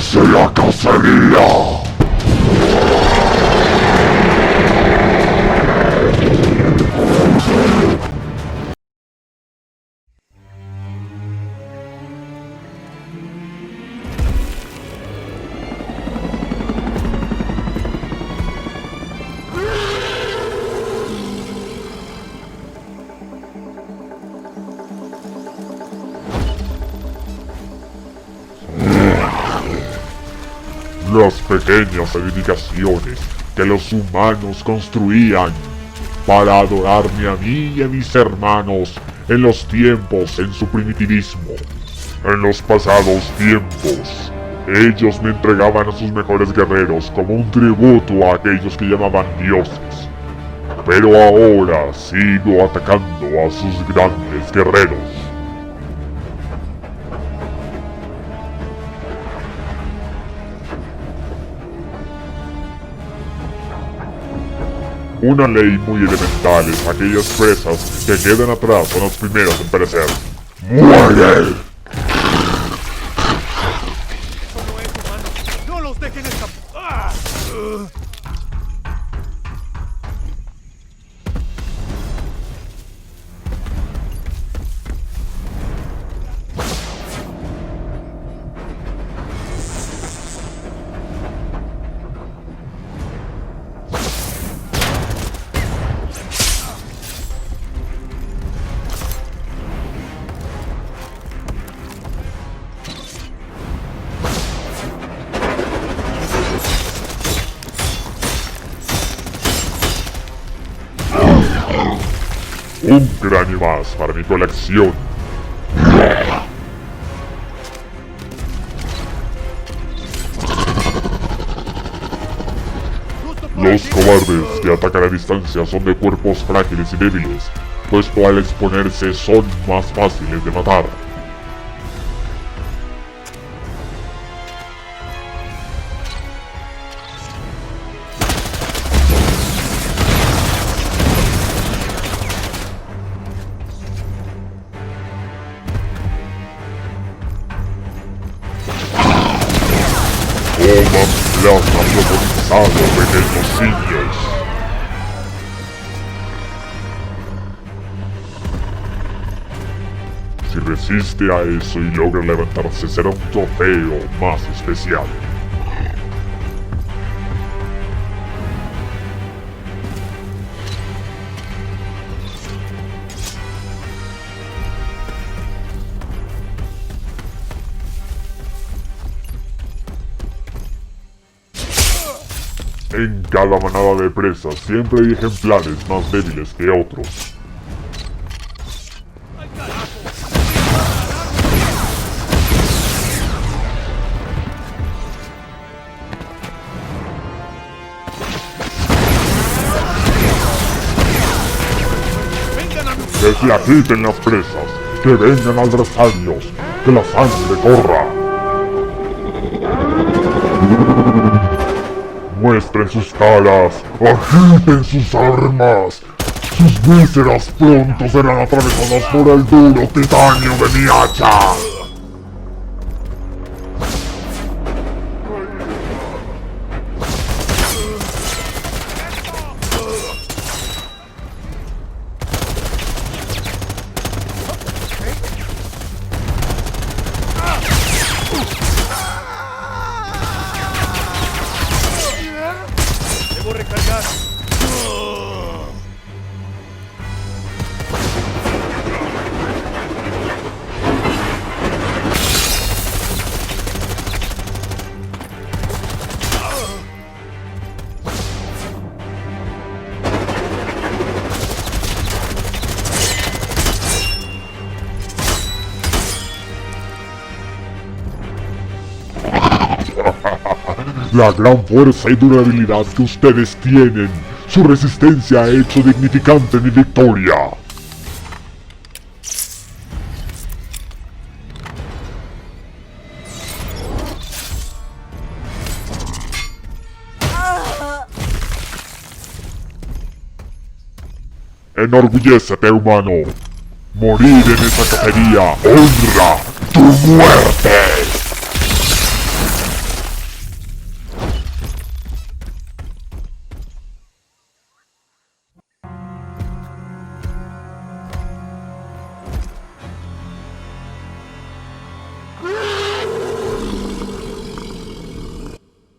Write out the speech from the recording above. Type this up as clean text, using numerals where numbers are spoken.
¡Empiece la cacería! Las pequeñas edificaciones que los humanos construían para adorarme a mí y a mis hermanos en los tiempos en su primitivismo. En los pasados tiempos, ellos me entregaban a sus mejores guerreros como un tributo a aquellos que llamaban dioses. Pero ahora sigo atacando a sus grandes guerreros. Una ley muy elemental es aquellas presas que quedan atrás son las primeras en perecer. ¡Muere! Eso no es humano. ¡No los dejen escapar! Un cráneo más para mi colección. Los cobardes que atacan a distancia son de cuerpos frágiles y débiles, puesto al exponerse son más fáciles de matar. Coman plasma protonizado, pequeños simios. Si resiste a eso y logra levantarse, será un trofeo más especial. En cada manada de presas siempre hay ejemplares más débiles que otros. Que se agiten las presas, que vengan adversarios, que la sangre corra. Muestren sus caras, agiten sus armas. Sus vísceras pronto serán atravesadas por el duro titanio de mi hacha. Debo recargar. La gran fuerza y durabilidad que ustedes tienen, su resistencia ha hecho dignificante mi victoria. Enorgullécete, humano. Morir en esa cacería honra tu muerte.